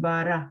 12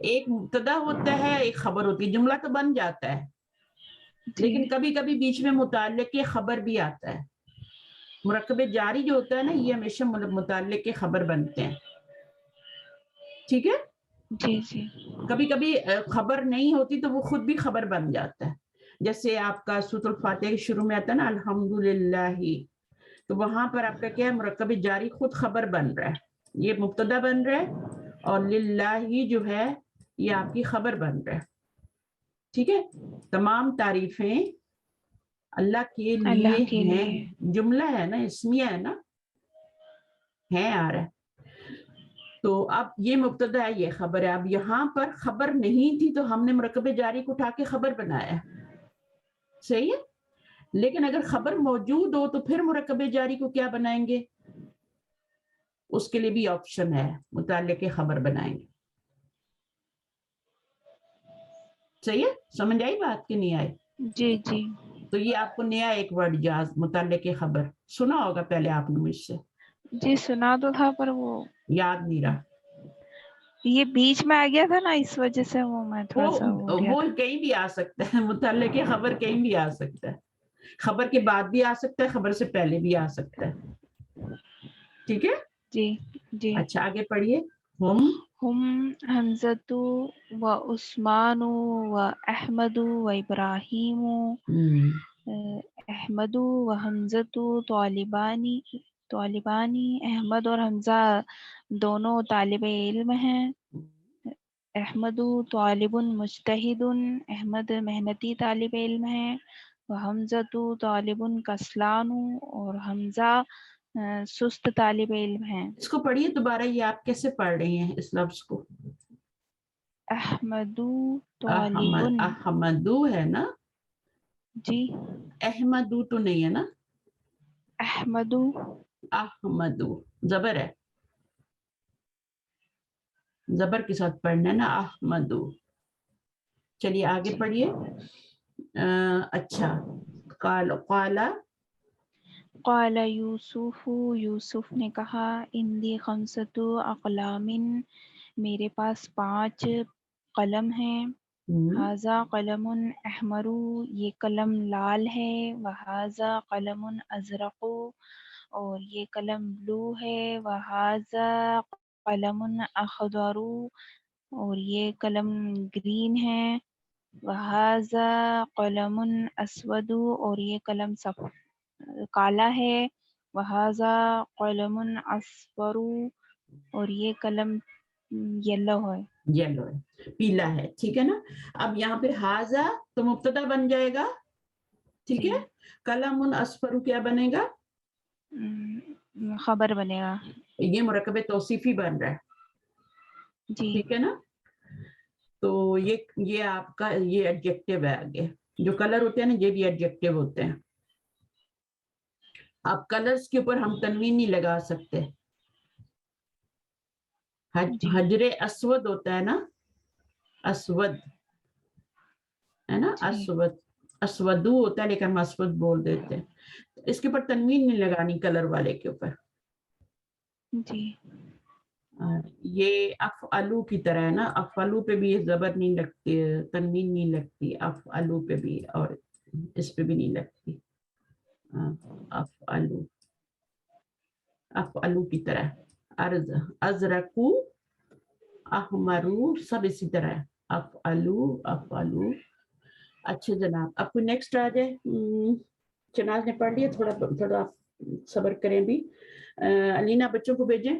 ایک مبتدا ہوتا ہے ایک خبر ہوتی ہے، جملہ تو بن جاتا ہے لیکن کبھی کبھی بیچ میں متعلق کے خبر بھی آتا ہے. مرکب جاری جو ہوتا ہے نا یہ ہمیشہ متعلق کے خبر بنتے ہیں. ٹھیک ہے. جی جی کبھی کبھی خبر نہیں ہوتی تو وہ خود بھی خبر بن جاتا ہے. جیسے آپ کا سورۃ الفاتحہ شروع میں آتا ہے نا الحمدللہ، تو وہاں پر آپ کا کیا ہے مرکب جاری خود خبر بن رہا ہے، یہ مبتدا بن رہا ہے اور للہ جو ہے یہ آپ کی خبر بن رہا ہے. ٹھیک ہے. تمام تعریفیں اللہ کے لیے اللہ کے ہیں، لیے. جملہ ہے نا، اسمیہ ہے نا، ہے آ رہا ہے. تو اب یہ مبتدا ہے یہ خبر ہے. اب یہاں پر خبر نہیں تھی تو ہم نے مرکب جاری کو اٹھا کے خبر بنایا ہے. صحیح ہے. لیکن اگر خبر موجود ہو تو پھر مرکب جاری کو کیا بنائیں گے؟ اس کے لیے بھی آپشن ہے، متعلق خبر بنائیں گے. صحیح ہے. سمجھ آئی بات کہ نہیں آئی؟ جی جی تو یہ آپ کو نیا ایک ورڈ جاز متعلق خبر سنا ہوگا پہلے آپ نے مجھ سے، جی سنا تو تھا پر وہ یاد نہیں رہا. یہ بیچ میں آ گیا تھا نا اس وجہ سے وہ میں تھوڑا سا ہو گیا وہ تھا. کہیں بھی آ سکتا ہے، متعلق خبر کہیں بھی آ سکتا ہے، خبر کے بعد بھی آ سکتا ہے، خبر سے پہلے بھی آ سکتا ہے. ٹھیک ہے. جی جی. اچھا آگے پڑھیے. ہم حمزۃ و عثمان و احمد و ابراہیم احمد و حمزۃ طالبانی. احمد اور حمزہ دونوں طالب علم ہیں. احمد طالب مجتہد، احمد محنتی طالب علم ہے. وحمزۃ طالب کسلان، اور حمزہ سست طالب علم ہے. اس کو پڑھیے دوبارہ، یہ آپ کیسے پڑھ رہی ہیں اس لفظ کو؟ احمد طالب. احمدو ہے نا؟ جی احمدو تو نہیں ہے نا؟ احمد. احمدو زبر ہے، زبر کے ساتھ پڑھنا ہے نا احمدو. چلیے آگے پڑھیے. اچھا قال یوسف، یوسف نے کہا عندی خمسۃ اقلام، میرے پاس 5 قلم ہیں. ھذا قلم احمر، یہ قلم لال ہے. وھذا قلم ازرق، اور یہ قلم بلو ہے. وھذا قلم اخضر، اور یہ قلم گرین ہے. وھذا قلم اسود، اور یہ قلم کالا ہے. وھذا قلم اصفر، اور یہ قلم یلو ہے. یلو ہے، پیلا ہے. ٹھیک ہے نا. اب یہاں پہ ھذا تو مبتدا بن جائے گا. ٹھیک ہے. قلم اصفر کیا بنے گا؟ خبر بنے گا. یہ مرکب توصیفی بن رہا ہے. جی ٹھیک ہے نا. تو یہ آپ کا یہ ایڈجیکٹو ہے. آگے جو کلر ہوتے ہیں نا یہ بھی ایڈجیکٹو ہوتے ہیں. اب کلرز کے اوپر ہم تنوین نہیں لگا سکتے. جی حجر اسود ہوتا ہے نا، اسود ہے نا، جی اسود. اسودو ہوتا ہے لیکن ہم اسود بول دیتے ہیں. اس کے اوپر تنوین نہیں لگانی کلر والے کے اوپر. جی یہ افعلو کی طرح ہے نا، افعلو پہ بھی زبر نہیں لگتی، تنوین نہیں لگتی. افعلو پہ بھی اور اس پہ بھی نہیں لگتی. افعلو، افعلو کی طرح. ازرقو، احمرو، سب اسی طرح ہے. افعلو، افعلو. اچھا جناب اب کوئی نیکسٹ آ جائے. چناز نے پڑھ لیا، تھوڑا صبر کریں بھی. علینا بچوں کو بھیجیں.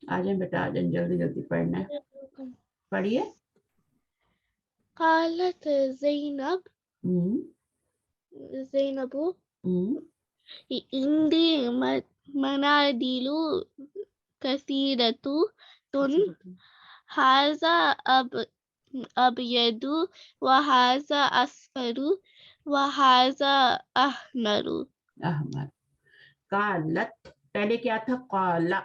آ جائیں بیٹا، آ جائیں، جلدی جلدی پڑھنا ہے. پڑھیے. قالت زینب، زینبو عندي مناديل كثيرة، هذا أبيض وهذا أصفر وهذا أحمر. احمد. قالت پہلے کیا تھا؟ قالا.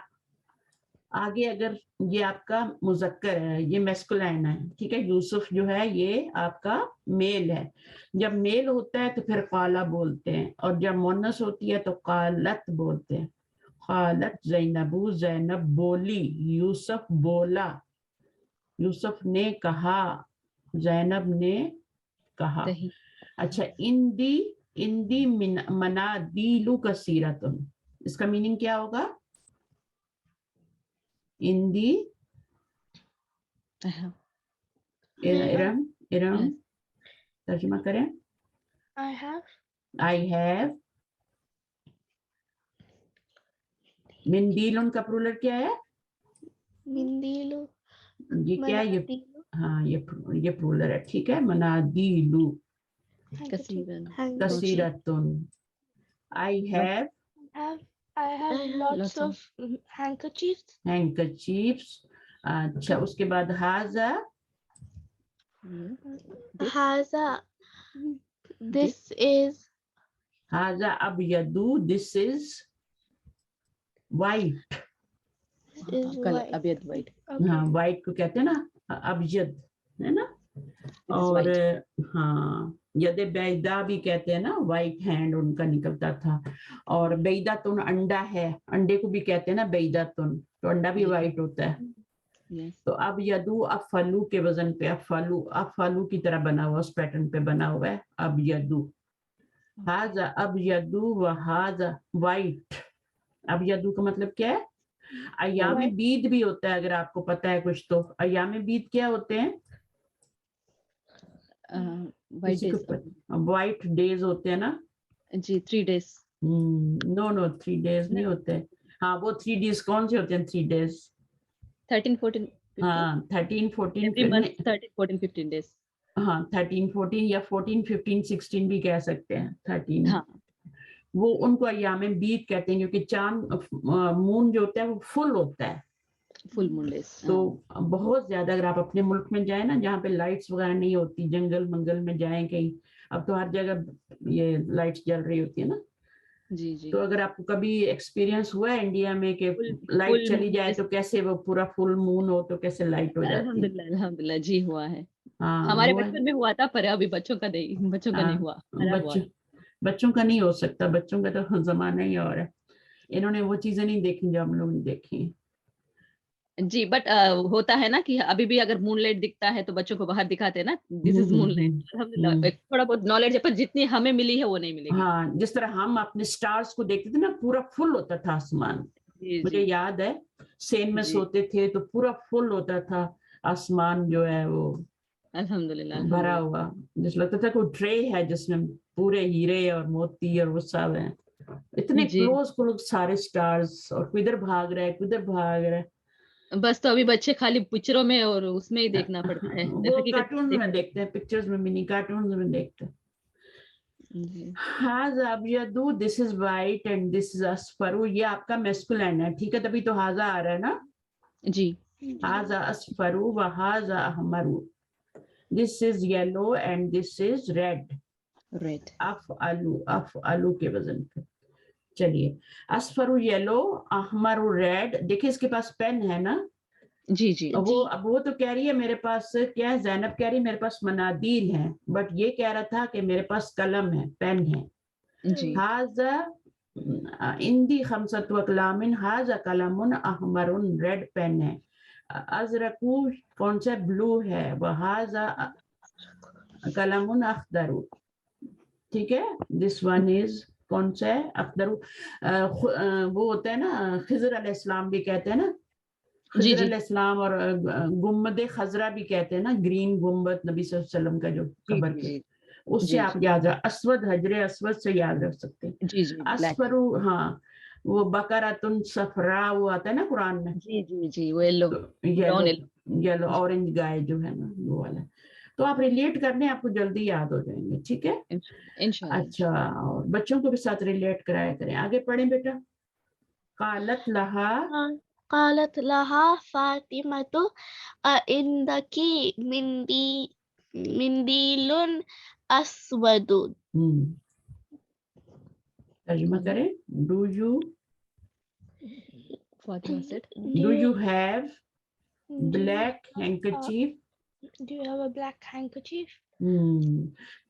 آگے اگر یہ آپ کا مذکر ہے، یہ میسکولائن ہے. ٹھیک ہے. یوسف جو ہے یہ آپ کا میل ہے. جب میل ہوتا ہے تو پھر قالا بولتے ہیں، اور جب مونس ہوتی ہے تو قالت بولتے ہیں. قالت زینبو زینب بولی یوسف بولا یوسف نے کہا زینب نے کہا صحیح. اچھا اندی منادیلو کثیرتن اس کا میننگ کیا ہوگا اندی ارم ترجمہ کریں I have مندیلن کا پرولر کیا ہے مندیلو یہ کیا ہے منادیلو ہاں یہ پرولر ہے ٹھیک ہے منادیلو کثیرن. کثیرتن I have I have lots of handkerchiefs. handkerchiefs اچھا اس کے بعد ہاذا Haza, this is ہاذا ابیض this is white white. ابیض وائٹ. ہاں وائٹ کو کہتے ہیں نا ابیض ہے نا اور ہاں ید بیدا بھی کہتے ہیں نا وائٹ ہینڈ ان کا نکلتا تھا اور بیدا تن انڈا ہے انڈے کو بھی کہتے ہیں نا بیدا تن تو انڈا بھی وائٹ ہوتا ہے تو اب یدو افلو کے وزن پہ افلو کی طرح بنا ہوا اس پیٹرن پہ بنا ہوا ہے اب یدو ہاذا اب یدو و ہاذا وائٹ اب یدو کا مطلب کیا ہے ایام بید بھی ہوتا ہے اگر آپ کو پتا ہے کچھ تو ایام بید کیا ہوتے ہیں وائٹ ڈیز ہوتے ہیں نا جی 3 days. نو 3 days نہیں ہوتے ہاں وہ 3 days کون سے ہوتے ہیں 3 days 13 14 ہاں 13 14 every month 13 14 15 days. ہاں 13 14 یا 14 15 16 بھی کہہ سکتے ہیں 13 ہاں وہ ان کو ایام بیت کہتے ہیں کیونکہ چاند مون جو ہوتا ہے وہ فل ہوتا ہے فل مون ڈیز. تو بہت زیادہ اگر آپ اپنے ملک میں جائیں نا جہاں پہ لائٹس وغیرہ نہیں ہوتی جنگل منگل میں جائیں کہیں اب تو ہر جگہ یہ لائٹس جل رہی ہوتی ہے نا جی جی تو اگر آپ کو کبھی ایکسپیرینس ہوا ہے انڈیا میں کہ لائٹ چلی جائے تو کیسے وہ پورا فل مون ہو تو کیسے لائٹ ہو جاتی ہے الحمدللہ جی ہوا ہے. ہاں ہمارے بچپن میں ہوا تھا پر ابھی بچوں کا نہیں ہوا. بچوں کا نہیں ہو سکتا بچوں کا تو زمانہ ہی اور ہے انہوں نے وہ چیزیں نہیں دیکھی جو ہم لوگ نے دیکھی جی بٹ ہوتا ہے نا کہ ابھی بھی اگر مون لائٹ دکھتا ہے تو بچوں کو باہر دکھاتے ہیں نا دس از مون لائٹ. الحمدللہ تھوڑا بہت نالج ہے پر جتنی ہمیں ملی ہے وہ نہیں ملے گی. ہاں جس طرح ہم اپنے سٹارز کو دیکھتے تھے نا پورا فل ہوتا تھا آسمان مجھے یاد ہے سین میں سوتے تھے تو پورا فل ہوتا تھا آسمان جو ہے وہ الحمدللہ بھرا ہوا جس لگتا تھا کوئی ٹرے ہے جس میں پورے ہیرے اور موتی اور وہ سب ہیں اتنے کلوز سارے سٹارز اور کدھر بھاگ رہے بس تو ابھی بچے خالی پکچروں میں اور اس میں ہی دیکھنا پڑتا ہے وہ کارٹون میں دیکھتے ہیں پکچرز میں منی کارٹون میں دیکھتے ہیں ہاذا ابیض دس از وائٹ اینڈ دس از اصفر یہ آپ کا میسکولین ہے ٹھیک ہے تبھی تو ہاذا آ رہا ہے نا جی ہاذا اصفر و ہاذا احمر this is yellow and this is red افعلو کے وزن پہ چلیے اصفر یلو احمر ریڈ دیکھیں اس کے پاس پین ہے نا جی جی وہ تو کہہ رہی ہے میرے پاس کیا ہے زینب کہہ رہی ہے میرے پاس منادیل ہے بٹ یہ کہہ رہا تھا کہ میرے پاس قلم ہے پین ہے ہاذا اندی خمسۃ اقلام ہاذا قلم احمر ریڈ پین ہے ازرقو کون سا بلو ہے وہاذا قلم اخضر ٹھیک ہے دس ون از کون سا ہے اخضر وہ ہوتا ہے نا خضر علیہ السلام بھی کہتے ہیں نا خضر علیہ السلام اور گنبد خضرا بھی کہتے ہیں نا گرین گنبد نبی صلی اللہ علیہ وسلم کا جو قبر کے اس سے آپ یاد رکھ اسود حجر اسود سے یاد رکھ سکتے ہیں اسفرو ہاں وہ بقرۃ صفراء وہ آتا ہے نا قرآن میں جی وہ یلو اورنج گائے جو ہے نا وہ والا تو آپ ریلیٹ کرنے آپ کو جلدی یاد ہو جائیں گے ٹھیک ہے اچھا اور بچوں کو بھی ساتھ ریلیٹ کرایا کریں آگے پڑھیں بیٹا قالت لہا فاطمۃ عندکی مندیل اسود ترجمہ کریں do you have black handkerchief Do you have a black handkerchief?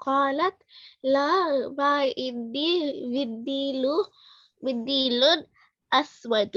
قالت لا ما عندي منديل أسود.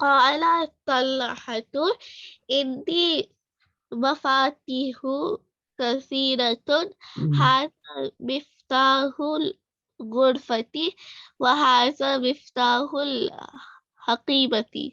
قال طلحة عندي مفاتيح كثيرة هذا مفتاح الغرفة وهذا مفتاح الحقيبة.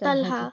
طلحة.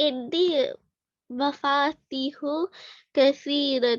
عندي مفاتيح كثيرة.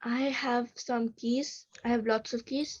I have some keys. I have lots of keys.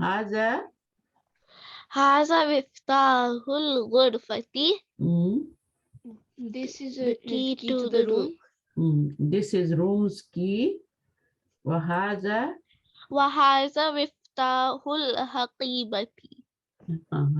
هذا مفتاح الغرفة. This is a key to the room. This is room's key. وهذا مفتاح الحقيبة.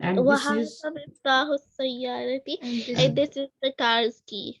and this is Miftah السيارة. And this is the car's key.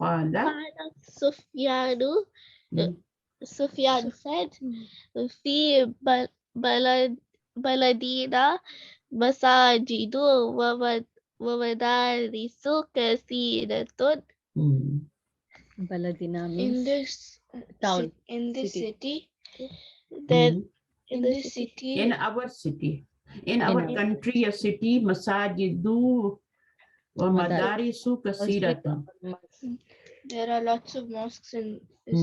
قال Sufyan said, "Fi baladina masajidu wa madarisu kasiratun." Baladina In means this town, in this city. city, then in this city, in our city, in our our country or city, masajidu wa madarisu kasiratun. there are lots of mosques in this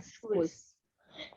schools.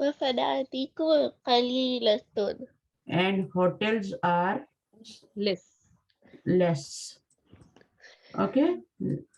wa fanatiku qalilatun. and hotels are Less. less. Okay,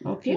Okay,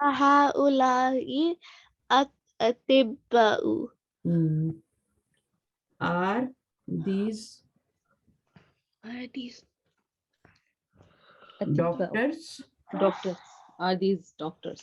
Haulai atibba'u. are these doctors. Doctors. Are these doctors?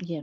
Yeah.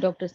Doctors.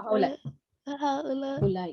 Haulai. Haulai.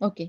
Okay.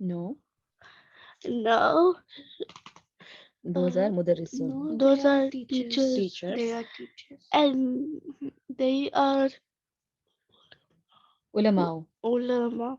No. No, Those are mudarrisun. those are teachers. Teachers. They are teachers. And they are Ulamao. ulama.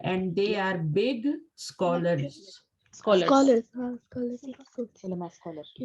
and they are big scholars. Scholars. Ulama scholar.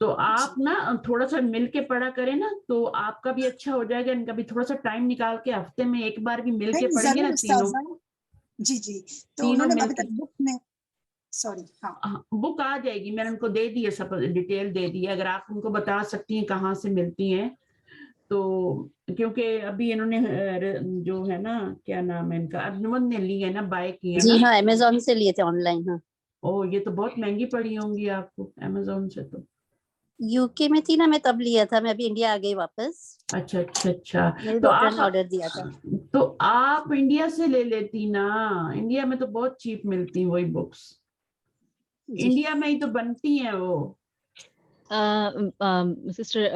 تو آپ نا تھوڑا سا مل کے پڑھا کریں نا تو آپ کا بھی اچھا ہو جائے گا, ان کا بھی تھوڑا سا ٹائم نکال کے ہفتے میں ایک بار بھی مل کے پڑھیں گے نا تینوں. جی جی, تو تینوں انہوں نے مل ابھی کے تک بک میں, سوری, ہاں بک آ جائے گی, میں نے ان کو دے دی ہے, سب ڈیٹیل دے دی ہے, اگر آپ ان کو بتا سکتی ہیں کہاں سے ملتی ہیں تو, کیونکہ ابھی انہوں نے جو ہے نا کیا نام ہے ان کا, ارجمن نے لی ہے نا, بائی کی ہے نا. جی ہاں امیزون سے لیے تھے آن لائن. ہاں او یہ تو بہت مہنگی پڑی ہوں گی آپ کو امیزون سے تو. یو کے میں تھی نا میں تب لیا تھا, میں ابھی انڈیا آ گئی واپس. اچھا اچھا اچھا, میرے تو ڈاکٹر آپ نے آرڈر دیا تھا. تو آپ انڈیا سے لے لیتی نا, انڈیا میں تو بہت چیپ ملتی وہی بکس, جی انڈیا میں ہی تو بنتی ہیں وہ. سسٹر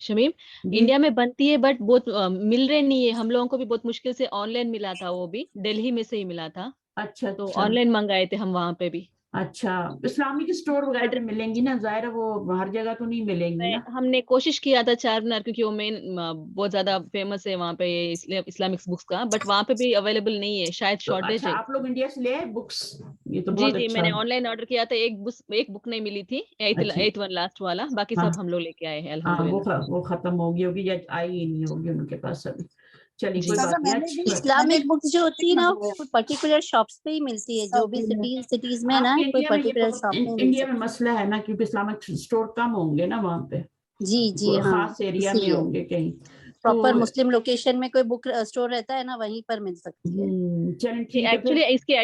شمیم, جی انڈیا میں بنتی ہے بٹ بہت مل رہے نہیں ہے, ہم لوگوں کو بھی بہت مشکل سے آن لائن ملا تھا, وہ بھی دہلی میں سے ہی ملا تھا, اچھا تو اچھا آن لائن منگائے تھے ہم وہاں پہ بھی. اچھا, اسلامک اسٹور وغیرہ پہ ملیں گی نا, ظاہر ہے وہ ہر جگہ تو نہیں ملیں گی نا. ہم نے کوشش کیا تھا چار مینار, کیونکہ وہ مین بہت زیادہ فیمس ہے وہاں پہ اسلامک بکس کا, بٹ وہاں پہ بھی اویلیبل نہیں ہے, شاید تو شارٹیج اچھا ہے. آپ لوگ انڈیا سے لے بکس, یہ تو جی بہت جی, میں اچھا. نے آن لائن آرڈر کیا تھا, ایک بک نہیں ملی تھی, اچھا 8th ون لاسٹ والا, باقی ہاں سب ہم لوگ لے کے آئے ہیں ہاں, الحمدللہ. وہ ختم ہوگی ہوگی یا آئی ہی نہیں ہوگی ان کے پاس ابھی. چلیے کوئی جی. بات نہیں, میں نے بھی اچھی بات. اسلامک بکس جو ہوتی ہے نا منگوایا پرٹیکولر شاپس پہ ہی ملتی ہے, جو بھی سٹیز میں نا آپ کے کوئی انڈیا میں یہ پرٹیکولر بہت شاپ میں مل انڈیا میں سکتی. مسئلہ ہے نا, کیونکہ اسلامک اسٹور کم ہوں گے نا وہاں پہ, جی جی ہاں, خاص ایریا اسی میں لیے ہوں گے کہیں تو. پراپر مسلم لوکیشن میں کوئی بک اسٹور رہتا ہے نا وہیں پر مل سکتی ہے. چلیں جی ٹھیک ہے پھر. ایکچولی اس کے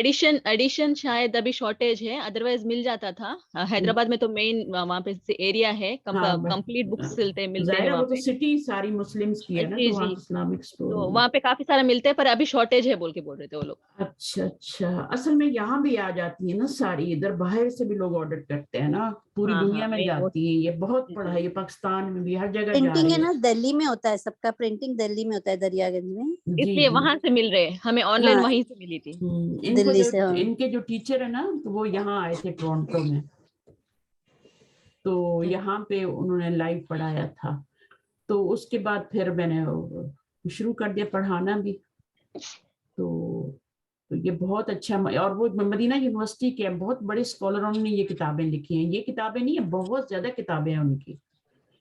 ایڈیشن شاید ابھی شارٹیج ہے, ادروائز مل جاتا تھا. حیدرآباد میں تو مین وہاں پہ ایریا ہے, ہاں کمپلیٹ بکس ملتے ظاہر ہیں ہے وہاں وہ تو پہ. سٹی ساری مسلمس کی ہے نا, جی تو وہاں جی, اسلامک اسٹور تو ہوں گے. وہاں پہ کافی سارا ملتے ہیں, پر ابھی شارٹیج ہے بول رہے تھے وہ لوگ. اچھا اچھا, اصل میں یہاں بھی آ جاتی ہے نا ساری, ادھر باہر سے بھی لوگ آرڈر کرتے ہیں نا, پوری ہاں دنیا ہاں, میں مین وہ. جاتی ہے, یہ بہت جی پڑا جی ہے, یہ پاکستان میں بھی ہر جگہ جا پرنٹنگ ہے رہی نا دہلی میں ہوتا ہے, سب کا پرنٹنگ دہلی میں ہوتا ہے, دریا گنج میں. اس جی لیے جی. وہاں سے مل رہے, ہمیں آن لائن ہاں وہیں سے ملی تھی. ان کو دلی جو سے. ہاں ان کے جو ٹیچر ہے نا, تو وہ یہاں آئے تھے ٹورنٹو میں, تو یہاں پہ انہوں نے لائیو پڑھایا تھا, تو اس کے بعد پھر میں نے شروع کر دیا پڑھانا بھی. تو یہ بہت اچھا, اور وہ مدینہ یونیورسٹی کے بہت بڑے اسکالروں نے یہ کتابیں لکھی ہیں, یہ کتابیں نہیں ہیں, بہت زیادہ کتابیں ہیں ان کی.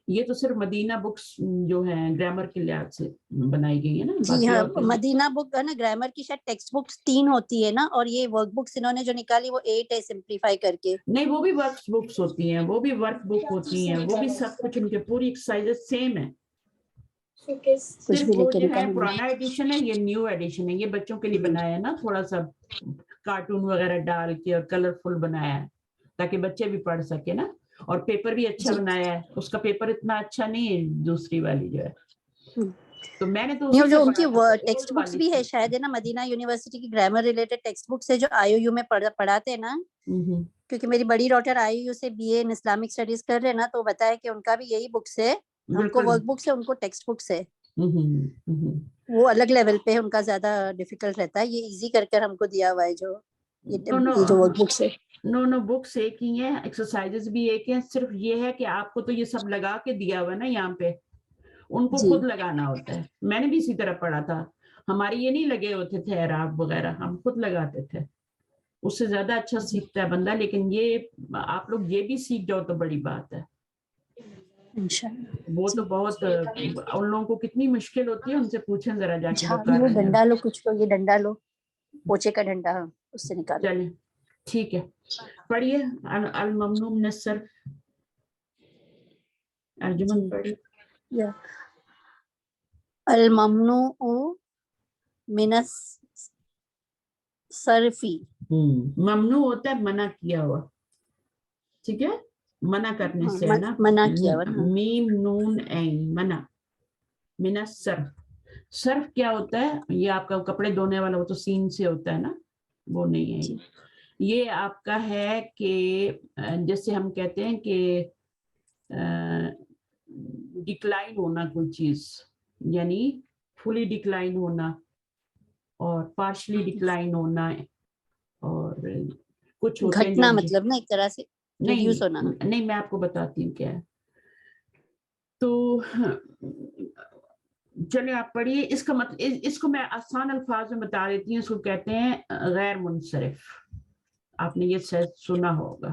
یہ تو صرف مدینہ بکس جو ہیں گرامر کے لحاظ سے بنائی گئی ہے نا, جی باقی ہاں, اور تو مدینہ بک ہے نا گرامر کی شاید ٹیکسٹ بکس 3 ہوتی ہے نا, اور یہ ورک بکس انہوں نے جو نکالی وہ 8 ہے سمپلیفائی کر کے. نہیں, وہ بھی ورک بکس ہوتی ہیں, وہ بھی ورک بک ہوتی ہیں, وہ بھی سب کچھ ان کے پوری ایکسرسائز سیم ہے. کچھ صرف بھی لے وہ کے جو ہے نکالیں. پرانا ایڈیشن ہے, یہ نیو ایڈیشن ہے, یہ بچوں کے لیے بنایا ہے نا, تھوڑا سا کارٹون وغیرہ ڈال کے اور کلرفل بنایا ہے تاکہ بچے بھی پڑھ سکے نا, اور پیپر بھی اچھا جی بنایا ہے, اس کا پیپر اتنا اچھا نہیں ہے دوسری والی جو ہے. تو میں نے تو نہیں, اسی سے جو ان پڑھا کی تھا, ٹیکسٹ اولڈ بکس والی بھی سے. ہے شاید ہے نا, مدینہ یونیورسٹی کی گرامر ریلیٹڈ ٹیکسٹ بکس ہے جو IOU میں پڑھاتے ہیں نا, کیونکہ میری بڑی ڈاٹر IOU سے BA ان اسلامک اسٹڈیز کر رہے ہیں نا, تو بتایا کہ ان کا بھی یہی بکس ہے, ہم کو بالکل. ورک بکس ہے, ان کو ٹیکسٹ بکس ہے. وہ الگ لیول پہ ان کا زیادہ ڈیفیکلٹ رہتا ہے, یہ ایزی کر ہم کو دیا ہوا ہے جو یہ جو ورک بکس ہے. نو بکس ایک ہی ہیں, ایکسرسائزز بھی ایک ہیں, صرف یہ ہے کہ آپ کو تو یہ سب لگا کے دیا ہوا ہے نا یہاں پہ, ان کو جی خود لگانا ہوتا ہے. میں نے بھی اسی طرح پڑھا تھا, ہماری یہ نہیں لگے ہوتے تھے اعراب وغیرہ, ہم خود لگاتے تھے. اس سے زیادہ اچھا سیکھتا ہے بندہ, لیکن یہ آپ لوگ یہ بھی سیکھ جاؤ تو بڑی بات ہے. انشاءاللہ. وہ تو بہت, ان لوگوں کو کتنی مشکل ہوتی ہے, ان سے پوچھیں ذرا جا کے وہ کر لو رہے ہیں. ڈنڈا لو, کچھ لو, یہ ڈنڈا لو, پوچے کا ڈنڈا, اس سے نکالو. چلیں ٹھیک ہے, پڑھیے الممنوع من الصرف, ارجمن پڑھیے. الممنوع من الصرفی. ممنوع ہوتا ہے منع کیا ہوا, ٹھیک ہے, منع کرنے سے ہے نا, منع کیا ہوا نا. میم نون عین, منع. من الصرف, صرف کیا ہوتا ہے, یہ آپ کا کپڑے دھونے والا, وہ تو سین سے ہوتا ہے نا, وہ نہیں ہے. یہ آپ کا ہے کہ جیسے ہم کہتے ہیں کہ ڈکلائن ہونا کوئی چیز, یعنی فلی ڈکلائن ہونا اور پارشلی ڈکلائن ہونا, اور کچھ ہوتے ہیں جو گھٹنا مطلب نا ایک طرح سے ریڈیوس ہونا. نہیں میں آپ کو بتاتی ہوں کیا ہے. تو چلے آپ پڑھیے, اس کا مطلب, اس کو میں آسان الفاظ میں بتا دیتی ہوں, اس کو کہتے ہیں غیر منصرف. آپ نے یہ سنا ہوگا,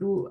2,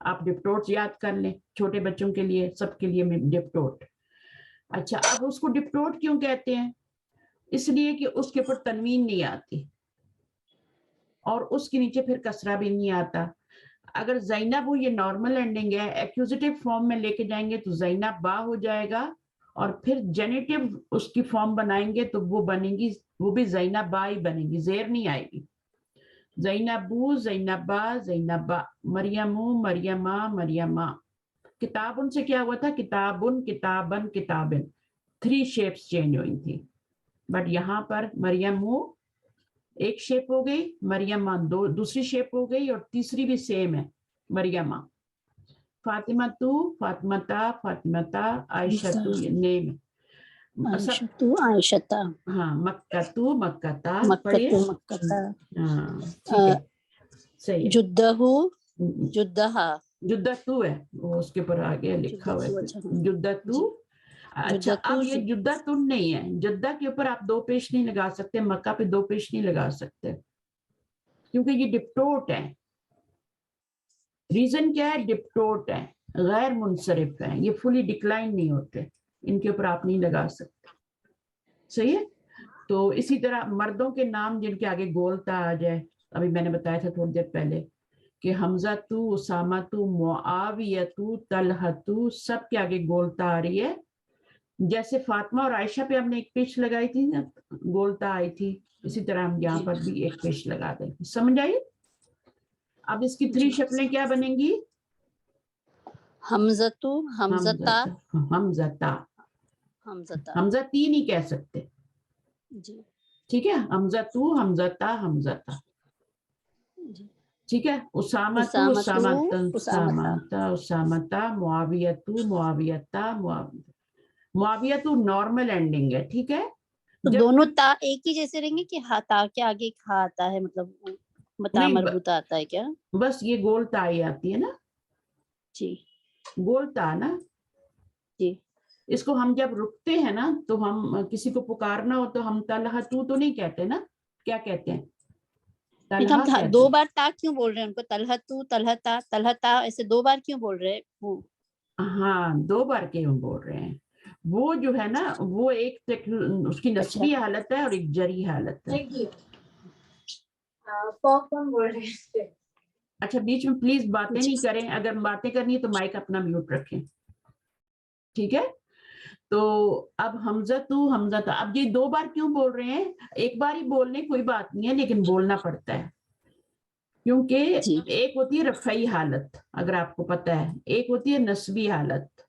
آپ ڈپٹوٹ یاد کر لیں, چھوٹے بچوں کے لیے, سب کے لیے ڈپٹوٹ. اچھا, اب اس کو ڈپٹوٹ کیوں کہتے ہیں؟ اس لیے کہ اس کے اوپر تنوین نہیں آتی اور اس کے نیچے پھر کسرہ بھی نہیں آتا. اگر زینب ہو, یہ نارمل اینڈنگ ہے, ایکوزیٹو فارم میں لے کے جائیں گے تو زینب با ہو جائے گا, اور پھر جینیٹو اس کی فارم بنائیں گے تو وہ بنے گی, وہ بھی زینب با ہی بنے گی, زیر نہیں آئے گی. زینبو, زینبا, زینبا, مریمو, مریما, مریما. کتابن سے کیا ہوا تھا؟ کتابن, کتابن, کتابن, 3 شیپس چینج ہوئی تھی. بٹ یہاں پر مریمو ایک شیپ ہو گئی, مریمہ دوسری شیپ ہو گئی, اور تیسری بھی سیم ہے, مریمہ. فاطمہ تو, فاطمتا, فاطمتا, عائشہ تو, یہ نیم ہے. عائشتو, عائشتا. ہاں, مکہ تو, مکتا. مکتو, مکتا. ہاں ٹھیک ہے, صحیح ہے. جدہو, جدہا. جدہ تو ہے, وہ اس کے اوپر آگے لکھا ہوا ہے جدہ تو. اچھا, اب یہ جدہ تن نہیں ہے, جدہ کے اوپر آپ 2 پیش نہیں لگا سکتے, مکہ پہ 2 پیش نہیں لگا سکتے, کیونکہ یہ ڈپٹوٹ ہے. ریزن کیا ہے؟ ڈپٹوٹ ہے, غیر منصرف ہے, یہ فلی ڈکلائن نہیں ہوتے, ان کے اوپر آپ نہیں لگا سکتے. صحیح ہے. تو اسی طرح مردوں کے نام جن کے آگے گولتا آ جائے, ابھی میں نے بتایا تھا تھوڑی دیر پہلے کہ حمزہ تو, اسامہ تو, معاویہ تو, طلحہ تو, سب کے آگے گولتا آ رہی ہے. جیسے فاطمہ اور عائشہ پہ ہم نے ایک پیش لگائی تھی نا, گولتا آئی تھی, اسی طرح ہم یہاں پر بھی ایک پیش لگا دیں. سمجھ آئی؟ اب اس کی 3 شکلیں کیا بنیں گی؟ حمزتو, حمزتا, حمزتا. حمزتا. حمزہ 3 نہیں کہہ سکتے, جی ٹھیک ہے. حمزہ تو, حمزتا, حمزتا, جی. ٹھیک ہے. اسامہ تو, اسامتا, اسامتا, اسامتا, معاویہ تو, معاویتا, معاویہ. معاویہ تو نارمل اینڈنگ ہے, ٹھیک ہے. تو دونوں تا ایک ہی جیسے رہیں گے کہ ہاں تا کے آگے ایک ہاں آتا ہے, مطلب متا مربوطہ آتا ہے کیا؟ بس یہ گول تا ہی آتی ہے نا, جی گول تا نا. جی. اس کو ہم جب رکتے ہیں نا تو ہم کسی کو پکارنا ہو تو ہم طلحہ تو نہیں کہتے نا, کیا کہتے ہیں؟ ہم 2 بار تا کیوں بول رہے ہیں ان کو؟ طلحتو, طلحتا, طلحتا, ایسے 2 بار کیوں بول رہے ہیں؟ ہاں 2 بار کیوں بول رہے ہیں؟ وہ جو ہے نا, وہ ایک اس کی نسبی حالت ہے اور ایک جری حالت ہے. اچھا, بیچ میں پلیز باتیں نہیں کریں, اگر باتیں کرنی ہے تو مائک اپنا میوٹ رکھیں, ٹھیک ہے. تو اب حمزہ تو, حمزہ تھا. اب یہ 2 بار کیوں بول رہے ہیں؟ ایک بار ہی بولنے کوئی بات نہیں ہے, لیکن بولنا پڑتا ہے, کیونکہ ایک ہوتی ہے رفعی حالت, اگر آپ کو پتہ ہے, ایک ہوتی ہے نسبی حالت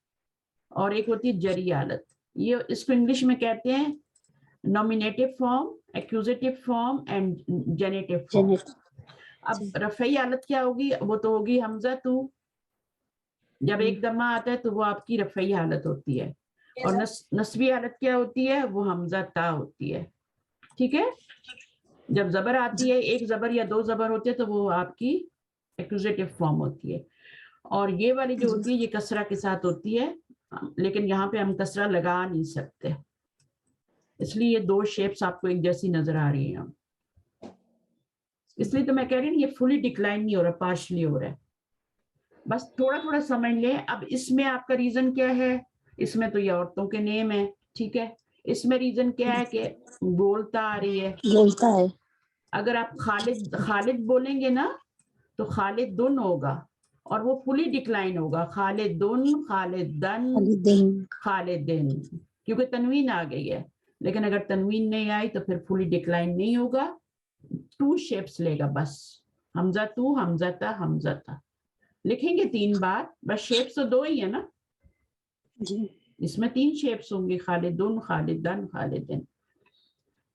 اور ایک ہوتی ہے جری حالت. یہ اس کو انگلش میں کہتے ہیں نومینیٹو فارم, ایکوزیٹو فارم اینڈ جینیٹو فارم. اب رفعی حالت کیا ہوگی؟ وہ تو ہوگی حمزہ تو, جب ایک دمہ آتا ہے تو وہ آپ کی رفعی حالت ہوتی ہے, اور نسبی حالت کیا ہوتی ہے؟ وہ حمزہ تا ہوتی ہے, ٹھیک ہے. جب زبر آتی ہے, ایک زبر یا 2 زبر ہوتے ہیں, تو وہ آپ کی ایکوزیٹو فارم ہوتی ہے. اور یہ والی جو ہوتی ہے یہ کسرہ کے ساتھ ہوتی ہے, لیکن یہاں پہ ہم کسرہ لگا نہیں سکتے, اس لیے یہ 2 شیپس آپ کو ایک جیسی نظر آ رہی ہیں. اس لیے تو میں کہہ رہی ہوں یہ فلی ڈکلائن نہیں ہو رہا, پارشلی ہو رہا ہے. بس تھوڑا تھوڑا سمجھ لیں. اب اس میں آپ کا ریزن کیا ہے؟ اس میں تو یہ عورتوں کے نیم ہے, ٹھیک ہے. اس میں ریزن کیا ہے کہ گولتا آ رہی ہے, گولتا ہے. اگر آپ خالد بولیں گے نا تو خالد دن ہوگا, اور وہ فلی ڈکلائن ہوگا, خالدن, خالدن, خالدن, کیونکہ تنوین آ گئی ہے. لیکن اگر تنوین نہیں آئی تو پھر فلی ڈکلائن نہیں ہوگا, 2 شیپس لے گا بس, حمزہ تو, حمزہ تا, حمزہ تا. لکھیں گے 3 بار, بس شیپس تو 2 ہی ہے نا جی, اس میں 3 شیپس ہوں گے, خالدن, خالدن, خالدن.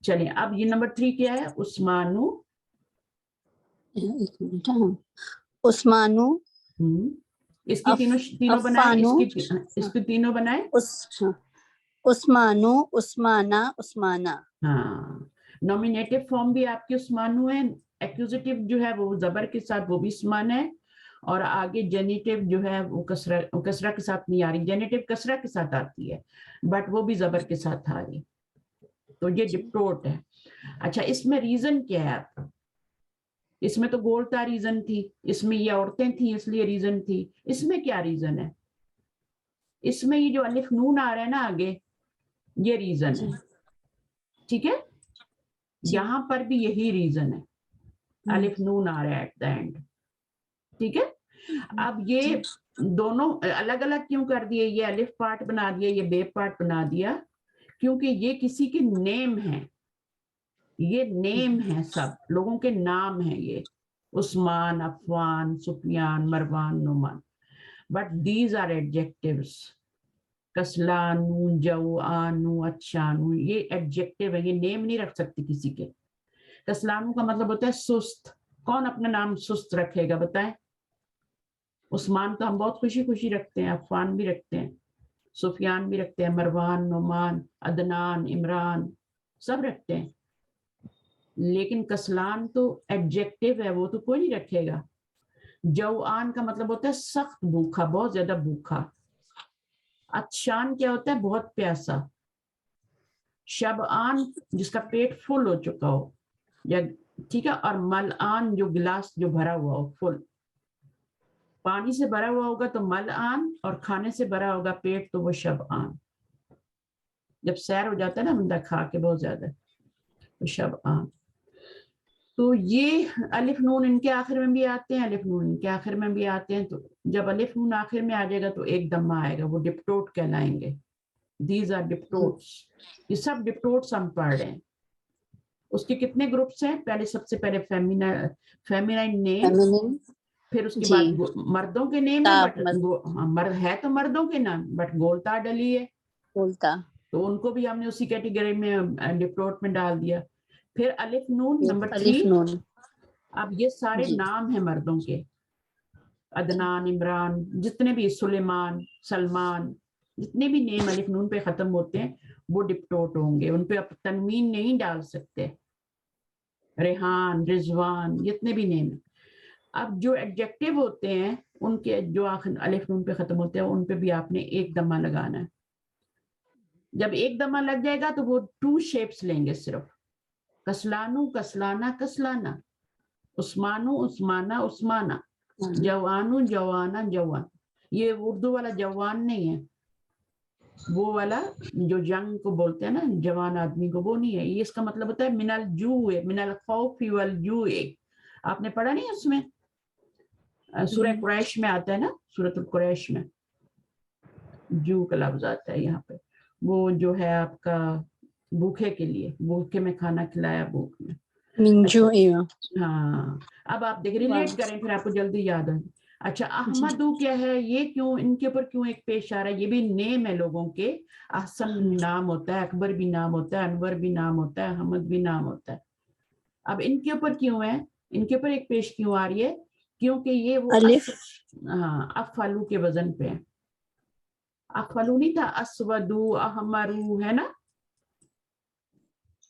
چلیں, اب یہ نمبر 3 کیا ہے؟ عثمانو. ایک منٹ, عثمانو. اس کی تینوں بنائیں, اس کی تینوں بنائیں. عثمانو, عثمانہ, عثمانہ. ہاں, نومینیٹو فارم بھی آپ کی عثمانو ہے, ایکوزیٹو جو ہے وہ زبر کے ساتھ, وہ بھی عثمان ہے, اور آگے جینیٹو جو ہے وہ کسرہ کے ساتھ نہیں آ رہی, جینیٹو کسرہ کے ساتھ آتی ہے بٹ وہ بھی زبر کے ساتھ آ رہی, تو یہ ڈپٹوٹ ہے. اچھا, اس میں ریزن کیا ہے آپ کا؟ اس میں تو گولتا ریزن تھی, اس میں یہ عورتیں تھیں اس لیے ریزن تھی. اس میں کیا ریزن ہے؟ اس میں یہ جو الف نون آ رہا ہے نا آگے, یہ ریزن ہے. ٹھیک ہے, یہاں پر بھی یہی ریزن ہے, الف نون آ رہا ہے ایٹ دا اینڈ. ٹھیک ہے, اب یہ دونوں الگ الگ کیوں کر دیے؟ یہ الف پارٹ بنا دیا, یہ بے پارٹ بنا دیا, کیونکہ یہ کسی کے نیم ہیں, یہ نیم ہیں, سب لوگوں کے نام ہیں یہ, Usman, Affan, Sufyan, Marwan, Nauman. But these are adjectives. کسلانو, جوانو, اچھانو, یہ ایڈجیکٹیو ہے, یہ نیم نہیں رکھ سکتی کسی کے. کسلانو کا مطلب ہوتا ہے سست. کون اپنا نام سست رکھے گا بتائیں؟ عثمان تو ہم بہت خوشی خوشی رکھتے ہیں, عفان بھی رکھتے ہیں, سفیان بھی رکھتے ہیں, مروان, نعمان, عدنان, عمران, سب رکھتے ہیں. لیکن کسلان تو ایڈجیکٹیو ہے, وہ تو کوئی نہیں رکھے گا. جوان کا مطلب ہوتا ہے سخت بھوکا, بہت زیادہ بھوکا. اچھان کیا ہوتا ہے؟ بہت پیاسا. شبعان جس کا پیٹ فل ہو چکا ہو, یا ٹھیک ہے, اور ملعان جو گلاس جو بھرا ہوا ہو, فل پانی سے بھرا ہوا ہوگا تو ملعان, اور کھانے سے بھرا ہوگا پیٹ تو وہ شبعان. جب سیر ہو جاتا ہے نا بندہ کھا کے بہت زیادہ, تو شبعان. تو یہ الف نون ان کے آخر میں بھی آتے ہیں, الف نون ان کے آخر میں بھی آتے ہیں. تو جب الف نون آخر میں آ جائے گا تو ایک دمہ آئے گا, وہ ڈپٹوٹ کہلائیں گے. These are diptotes. یہ سب ڈپٹوٹس ہم پڑھ رہے ہیں. اس کے کتنے گروپس ہیں؟ پہلے سب سے پہلے فیمینائن نیم, پھر اس کے بعد مردوں کے نیم ہے, بٹ مرد ہے تو مردوں کے نام, بٹ گولتا ڈلی ہے, بولتا تو ان کو بھی ہم نے اسی کیٹیگری میں ڈپٹوٹ میں ڈال دیا. پھر الف نون نمبر 3. الف نون. اب یہ سارے نام ہیں مردوں کے, عدنان, عمران, جتنے بھی, سلیمان, سلمان, جتنے بھی نیم الف نون پہ ختم ہوتے ہیں وہ ڈپٹوٹ ہوں گے, ان پہ آپ تنوین نہیں ڈال سکتے. ریحان, رضوان, جتنے بھی نیم ہیں. اب جو ایڈجیکٹیو ہوتے ہیں ان کے جو آخر الف نون پہ ختم ہوتے ہیں ان پہ بھی آپ نے ایک دمہ لگانا ہے. جب ایک دمہ لگ جائے گا تو وہ 2 شیپس لیں گے صرف, کسلانو, کسلانا, کسلانا, عثمانو, عثمانہ, عثمانہ, جوانو, جوانا, جوان. یہ اردو والا جوان نہیں ہے, وہ والا جو جنگ کو بولتے ہیں نا جوان آدمی کو, وہ نہیں ہے. یہ اس کا مطلب ہوتا ہے من الجوع, من الخوف والجوع. آپ نے پڑھا نہیں اس میں, سورہ قریش میں آتا ہے نا, سورۃ القریش میں جو کا لفظ آتا ہے یہاں پہ. وہ جو ہے آپ کا بھوکے کے لیے, بھوکے میں کھانا کھلایا, بھوک میں. ہاں, اب آپ دیکھ ریلیٹ کریں پھر آپ کو جلدی یاد آئے. اچھا, احمدو کیا ہے؟ یہ کیوں ان کے اوپر کیوں ایک پیش آ رہا ہے؟ یہ بھی نیم ہے لوگوں کے. احسن نام ہوتا ہے, اکبر بھی نام ہوتا ہے, انور بھی نام ہوتا ہے, احمد بھی نام ہوتا ہے. اب ان کے اوپر کیوں ہے, ان کے اوپر ایک پیش کیوں آ رہی ہے؟ کیونکہ یہ وہ افعلو کے وزن پہ ہے. افعلو نہیں تھا, اسودو, احمرو ہے نا,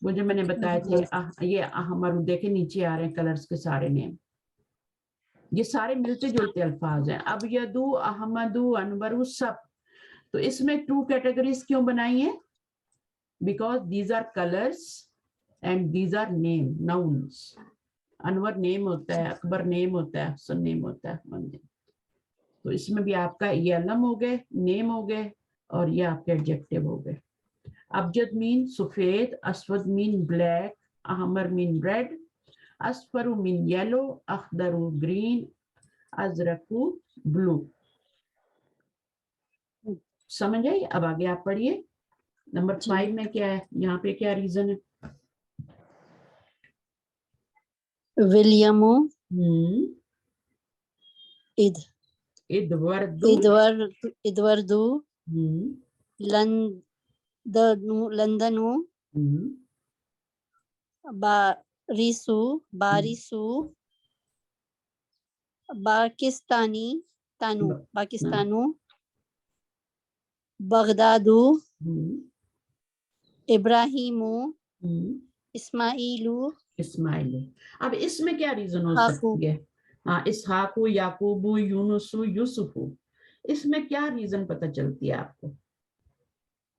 وہ جو میں نے بتائے تھے. یہ احمرو دیکھیں نیچے آ رہے ہیں کلرز کے سارے نیم, یہ سارے ملتے جلتے الفاظ ہیں. اب یدو, احمدو, انورو, سب. تو اس میں 2 کیٹیگریز کیوں بنائی ہیں؟ Because these are colours and these are name, nouns. Anwar name ہوتا ہے, اکبر نیم ہوتا ہے, حسن نیم ہوتا ہے, احمد نیم. تو اس میں بھی آپ کا یہ علم ہو گئے, نیم ہو گئے, اور یہ آپ کے ایڈجیکٹیو ہو گئے. ابجد مین سفید, اسود مین بلیک, احمر مین ریڈ, اصفر مین یلو, اخضر گرین, ازرق بلو. سمجھ آئی؟ اب آگے آپ پڑھیے. نمبر 5 میں کیا ہے, یہاں پہ کیا ریزن ہے؟ ولیمو, ادوردو, لندنو, بارسو, پاکستانو, بغدادو, ابراہیمو, اسماعیلو. اب اس میں کیا ریزن ہو سکتی ہے؟ ہاں, اسحاقو, یعقوبو, یونسو, یوسفو. اس میں کیا ریزن پتہ چلتی ہے آپ کو؟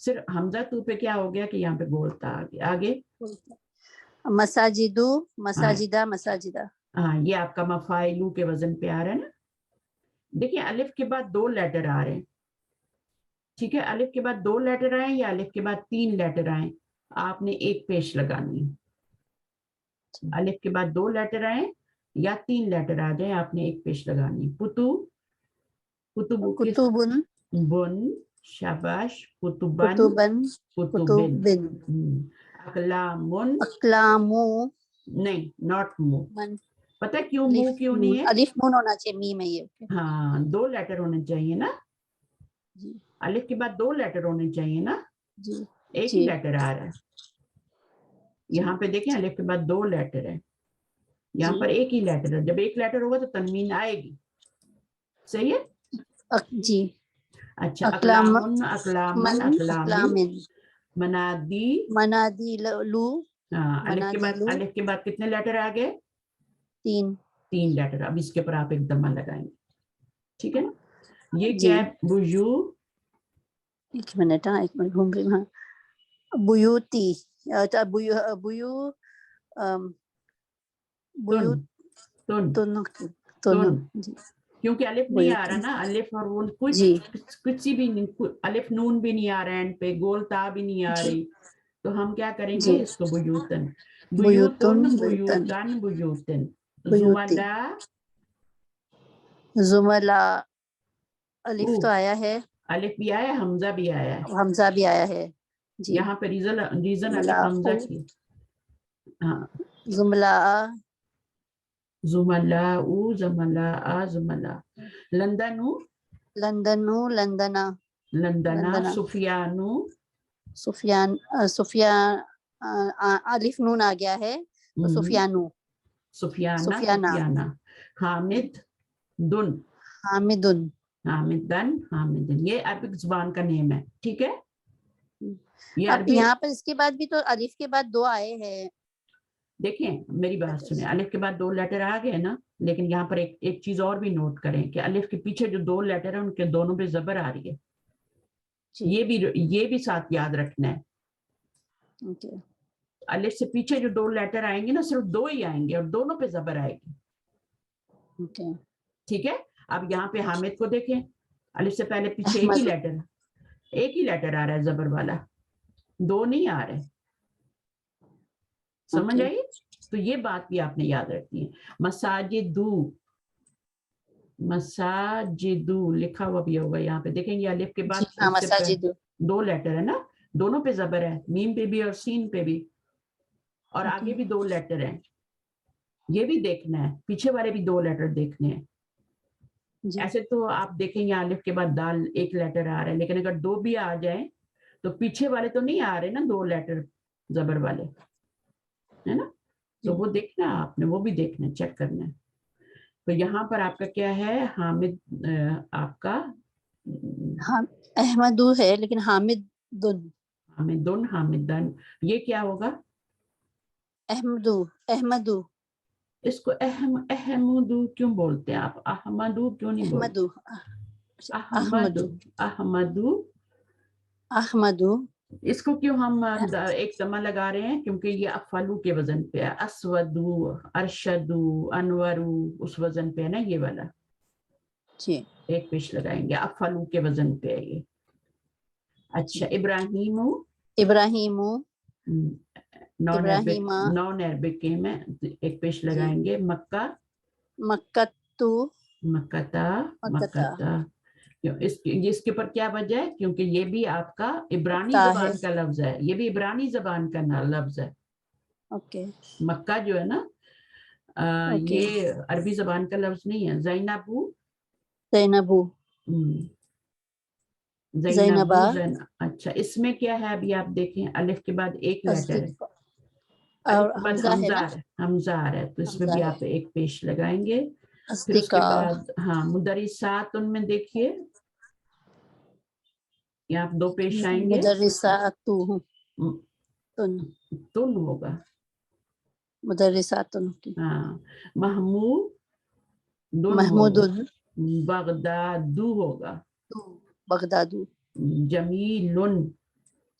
صرف حمزہ تو پہ کیا ہو گیا کہ یہاں پہ گولتا آ گیا. آگے مساجدو مساجدہ مساجدہ. ہاں یہ آپ کا مفاعلو کے وزن پہ آ رہا ہے نا. دیکھیں الف کے بعد 2 لیٹر آ رہے ہیں. ٹھیک ہے, الف کے بعد 2 لیٹر آئیں یا الف کے بعد 3 لیٹر آئیں, آپ نے ایک پیش لگانی ہے. الف کے بعد 2 لیٹر آئیں یا 3 لیٹر آ جائیں, آپ نے ایک پیش لگانی ہے. پتو کتبن بن, شاباش. کتبن کتبن کتبن. کتبن. اقلامن, اقلامو نہیں ناٹ مو. من. پتہ کیوں مو کیوں نہیں ہے؟ الف نون ہونا چاہیے میم ہے یہ. ہاں 2 لیٹر ہونے چاہیے نا. جی الف کے بعد 2 لیٹر ہونے چاہیے نا. جی ایک ہی لیٹر آ رہا ہے. یہاں پہ دیکھیں الف کے بعد 2 لیٹر ہے, یہاں پر ایک ہی لیٹر ہے. جب ایک لیٹر ہوگا تو تنوین آئے گی. صحیح ہے جی. اچھا. اقلام اقلامن اقلامن من اقلامن. اقلامن. منادی. منادی لو. ہاں الف کے بعد منادیلو. الف کے بعد کتنے لیٹر آ گئے؟ 3. 3 لیٹر. اب اس کے اوپر آپ ایک دمہ لگائیں گے. ٹھیک ہے نا. یہ جی. کیا ہے؟ بجو. ایک منٹ ہاں ایک منٹ گھوم رہی ہوں. ہاں بیوتی بیو بیو تن تن تن. جی کیونکہ الف نہیں آ رہا نا. الف اور وہ جی کچھ بھی نہیں, الف نون بھی نہیں آ رہا ہے اینڈ پہ, گول تا بھی نہیں آ رہی, تو ہم کیا کریں جی. گے اس کو بیوتن. بیوتن بیوتن بیوتن بیوتن بیوتن. بیوتی. زملا. زملا الف تو آیا ہے, الف بھی آیا, حمزہ بھی آیا ہے. حمزہ بھی آیا ہے. جی یہاں پہ ریزن الف حمزہ کی. ہاں زملا زملا زملا زملا. لندنو لندنو لندنا لندنا. لندنا. سفیانو سفیان سفیان الف نون آ گیا ہے تو سفیانو. سفیانہ سفیانہ. سفیانہ. حامد دن. حامدن. حامدن حامدن. یہ عربک زبان کا نیم ہے. ٹھیک ہے. یہ اب عربی. یہاں پر اس کے بعد بھی تو الف کے بعد 2 آئے ہیں. دیکھیں میری بات سنیں, الف کے بعد 2 لیٹر آ گئے نا, لیکن یہاں پر ایک چیز اور بھی نوٹ کریں کہ الف کے پیچھے جو 2 لیٹر ہیں ان کے دونوں پہ زبر آ رہی ہے. یہ بھی ساتھ یاد رکھنا ہے. الف سے پیچھے جو 2 لیٹر آئیں گے نا, صرف 2 ہی آئیں گے اور دونوں پہ زبر آئے گی. ٹھیک ہے. اب یہاں پہ حامد کو دیکھیں, الف سے پہلے پیچھے ایک ہی لیٹر آ رہا ہے زبر والا, 2 نہیں آ رہے. سمجھ آئی؟ تو یہ بات بھی آپ نے یاد رکھنی ہے. مساجدو مساجدو لکھا ہوا بھی ہوگا یہاں پہ. دیکھیں یہ الف کے بعد مساجد 2 لیٹر ہے نا, دونوں پہ زبر ہے, میم پہ بھی اور سین پہ بھی, اور آگے بھی 2 لیٹر ہیں. یہ بھی دیکھنا ہے, پیچھے والے بھی 2 لیٹر دیکھنے ہیں. ایسے تو آپ دیکھیں یہ الف کے بعد دال 1 لیٹر آ رہا ہے, لیکن اگر 2 بھی آ جائیں تو پیچھے والے تو نہیں آ رہے نا 2 لیٹر زبر والے, ہے نا. تو وہ دیکھنا ہے آپ نے, وہ بھی دیکھنا ہے, چیک کرنا ہے. تو یہاں پر آپ کا کیا ہے؟ حامد آپ کا احمدو ہے لیکن حامد دن. حامدن حامدن. یہ کیا ہوگا؟ احمدو احمدو. اس کو احمدو کیوں بولتے ہیں آپ؟ احمدو کیوں نہیں بولتے؟ احمدو احمدو. احمدو. اس کو کیوں ہم ایک دمہ لگا رہے ہیں؟ کیونکہ یہ افعلو کے وزن پہ ہے. اسودو ارشدو انورو اس وزن پہ ہے نا یہ والا. جی ایک پیش لگائیں گے, افعلو کے وزن پہ ہے یہ. اچھا. ابراہیمو ابراہیمو. نان عربک کے میں ایک پیش لگائیں گے. مکہ مکتو مکتا مکتا. اس کے اوپر کیا وجہ ہے؟ کیونکہ یہ بھی آپ کا عبرانی زبان کا لفظ ہے, یہ بھی عبرانی زبان کا لفظ ہے. مکہ جو ہے نا یہ عربی زبان کا لفظ نہیں ہے. زینبو زینبو. زینبو. اچھا اس میں کیا ہے ابھی آپ دیکھیں, الف کے بعد 1 لیٹر ہے, الف کے بعد حمزہ آ رہا ہے, تو اس میں بھی آپ ایک پیش لگائیں گے. پھر اس کے بعد ہاں مدرسات, ان میں دیکھیے یہاں 2 پیش آئیں گے. مدرساتو تن ہوگا. مدرساتن. ہاں. محمود محمود. بغدادو ہوگا. بغدادو. جمیلن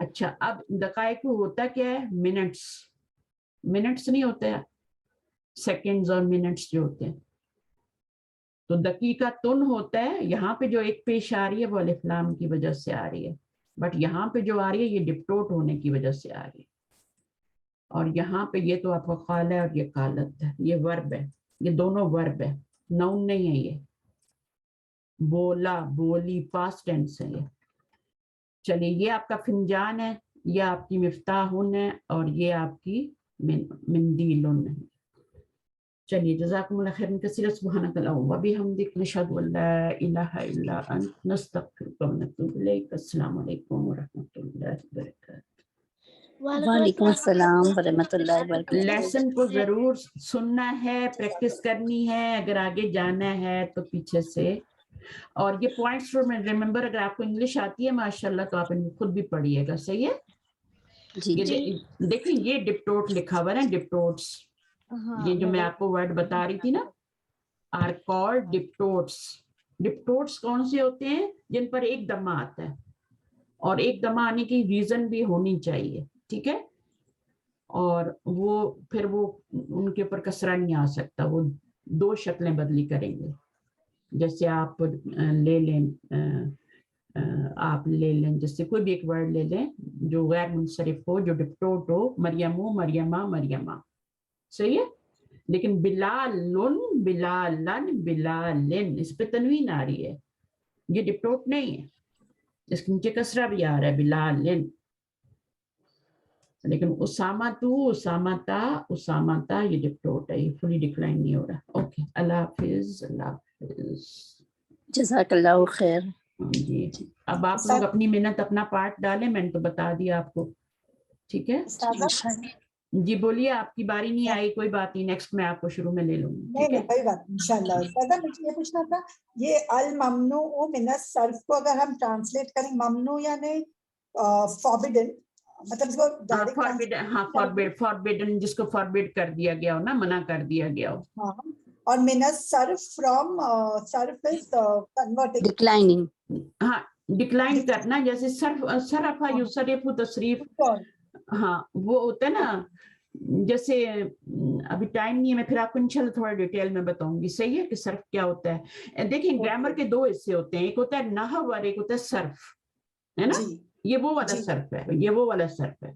اچھا اب دقائق ہوتا کیا ہے؟ منٹس. منٹس نہیں ہوتے ہیں سیکنڈز اور منٹس جو ہوتے ہیں. تو دقیقہ تن ہوتا ہے. یہاں پہ جو ایک پیش آ رہی ہے وہ الف لام کی وجہ سے آ رہی ہے, بٹ یہاں پہ جو آ رہی ہے یہ ڈپٹوٹ ہونے کی وجہ سے آ رہی ہے. اور یہاں پہ یہ تو آپ کا قال ہے اور یہ قالت ہے, یہ ورب ہے, یہ دونوں ورب ہے, نون نہیں ہے. یہ بولا بولی پاسٹ ٹینس ہے. یہ چلیے یہ آپ کا فنجان ہے, یہ آپ کی مفتاحن ہے, اور یہ آپ کی مندیلن ہے. چلیے جزاکم اللہ خیرا کثیرا سبحانک اللہم وبحمدک نشہد ان لا الہ الا انت نستغفرک ونتوب الیک. السلام علیکم ورحمۃ اللہ وبرکاتہ. وعلیکم السلام ورحمۃ اللہ وبرکاتہ. لیسن کو ضرور سننا ہے, پریکٹس کرنی ہے, اگر آگے جانا ہے تو پیچھے سے. اور یہ پوائنٹس ریممبر, اگر آپ کو انگلش آتی ہے ماشاءاللہ تو آپ ان کو خود بھی پڑھیے گا, صحیح ہے. جی یہ دیکھیں یہ ڈپٹوٹ لکھا ہوا ہے, ڈپٹوٹس. یہ جو میں آپ کو ورڈ بتا رہی تھی نا, آر کالڈ ڈپٹوٹس. ڈپٹوٹس کون سے ہوتے ہیں؟ جن پر ایک دمہ آتا ہے, اور ایک دمہ آنے کی ریزن بھی ہونی چاہیے, ٹھیک ہے. اور وہ پھر وہ ان کے اوپر کسرہ نہیں آ سکتا, وہ دو شکلیں بدلی کریں گے. جیسے آپ لے لیں, آپ لے لیں جیسے کوئی بھی ایک ورڈ لے لیں جو غیر منصرف ہو, جو ڈپٹوٹ ہو, مریمو مریمہ مریمہ, صحیح ہے. لیکن بلالن بلالن بلالن اس پہ تنوین آ رہی ہے, یہ ڈپٹوٹ نہیں ہے, اس کے نیچے کسرہ بھی آ رہا ہے بلالن. لیکن اسامہ تو اسامہ تا یہ ڈپٹوٹ ہے, یہ فلی ڈکلائن نہیں ہو رہا. اوکے اللہ حافظ. اللہ حافظ. جزاک اللہ خیر. جی اب آپ لوگ اپنی محنت اپنا پارٹ ڈالیں, میں نے تو بتا دیا آپ کو, ٹھیک ہے. جی بولیے, آپ کی باری نہیں آئی, کوئی بات نہیں, نیکسٹ میں آپ کو شروع میں لے لوں گی. نہیں کوئی بات نہیں انشاءاللہ. استاذہ مجھے یہ پوچھنا تھا, یہ الممنوع من الصرف کو اگر ہم ٹرانسلیٹ کریں, ممنوع یعنی فاربیڈن, مطلب اس کو ڈائریکٹ فاربیڈن جس کو فاربیڈ کر دیا گیا ہو نا, منع کر دیا گیا ہو. ہاں, اور من الصرف فرام صرف از کنورٹنگ, ڈکلائننگ. ہاں ڈکلائن کرنا, جیسے صرف یصرف تصریف, ہاں وہ ہوتا ہے نا. جیسے ابھی ٹائم نہیں ہے, میں پھر آپ کو انشاءاللہ تھوڑا ڈیٹیل میں بتاؤں گی, صحیح ہے, کہ صرف کیا ہوتا ہے. دیکھیں گرامر کے دو حصے ہوتے ہیں, ایک ہوتا ہے نحو اور ایک ہوتا ہے صرف, ہے نا. یہ وہ والا صرف ہے, یہ وہ والا صرف ہے.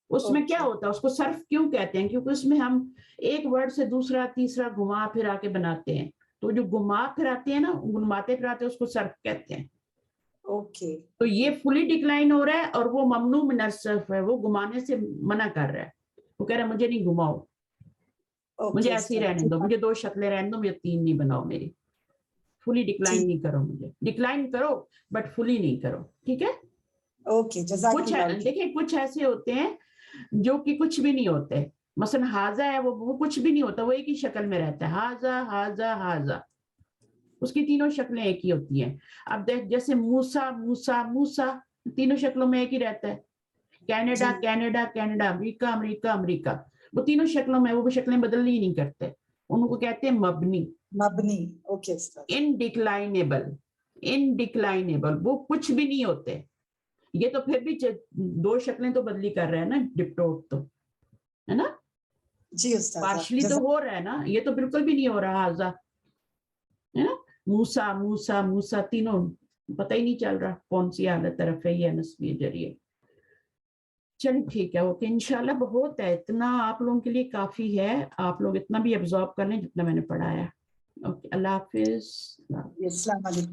اس میں کیا ہوتا ہے, اس کو صرف کیوں کہتے ہیں؟ کیونکہ اس میں ہم ایک ورڈ سے دوسرا تیسرا گھما پھرا کے بناتے ہیں, تو جو گھما پھراتے ہیں نا, گھماتے پھراتے اس کو صرف کہتے ہیں. اوکے, تو یہ فلی ڈکلائن ہو رہا ہے, اور وہ ممنوع من الصرف ہے, وہ گھمانے سے منع کر رہا ہے. وہ کہہ رہا ہے مجھے نہیں گھماؤ, مجھے ایسے ہی رہنے دو, مجھے دو شکلیں رہنے دو, مجھے تین نہیں بناؤ میری. فلی ڈکلائن نہیں کرو, مجھے ڈکلائن کرو بٹ فلی نہیں کرو, ٹھیک ہے. دیکھیں کچھ ایسے ہوتے ہیں جو کہ کچھ بھی نہیں ہوتے, مثلا حاضہ ہے, وہ کچھ بھی نہیں ہوتا, وہ ایک ہی شکل میں رہتا ہے, حاضہ حاضہ حاضہ, اس کی تینوں شکلیں ایک ہی ہوتی ہیں. اب دیکھ جیسے موسیٰ موسیٰ موسیٰ, تینوں شکلوں میں ایک ہی رہتا ہے. کینیڈا کینیڈا کینیڈا, امریکہ امریکہ امریکہ, وہ تینوں شکلوں میں, وہ شکلیں بدلنی ہی نہیں کرتے, ان کو کہتے ہیں مبنی. مبنی, اوکے. انڈکلائنیبل, انڈکلائنیبل وہ کچھ بھی نہیں ہوتے. یہ تو پھر بھی دو شکلیں تو بدلی کر رہے ہیں نا, ڈپٹوٹ تو ہے نا. جی استاذ, پارشلی تو ہو رہا ہے نا, یہ تو بالکل بھی نہیں ہو رہا حاضہ, ہے نا. موسیٰ موسیٰ موسیٰ, تینوں پتہ ہی نہیں چل رہا کون سی حالت طرف ہے, یہ نسبی جریے. چلیے ٹھیک ہے, اوکے انشاءاللہ. بہت ہے, اتنا آپ لوگوں کے لیے کافی ہے, آپ لوگ اتنا بھی ابزارب کر لیں جتنا میں نے پڑھایا. اوکے اللہ حافظ. السلام علیکم.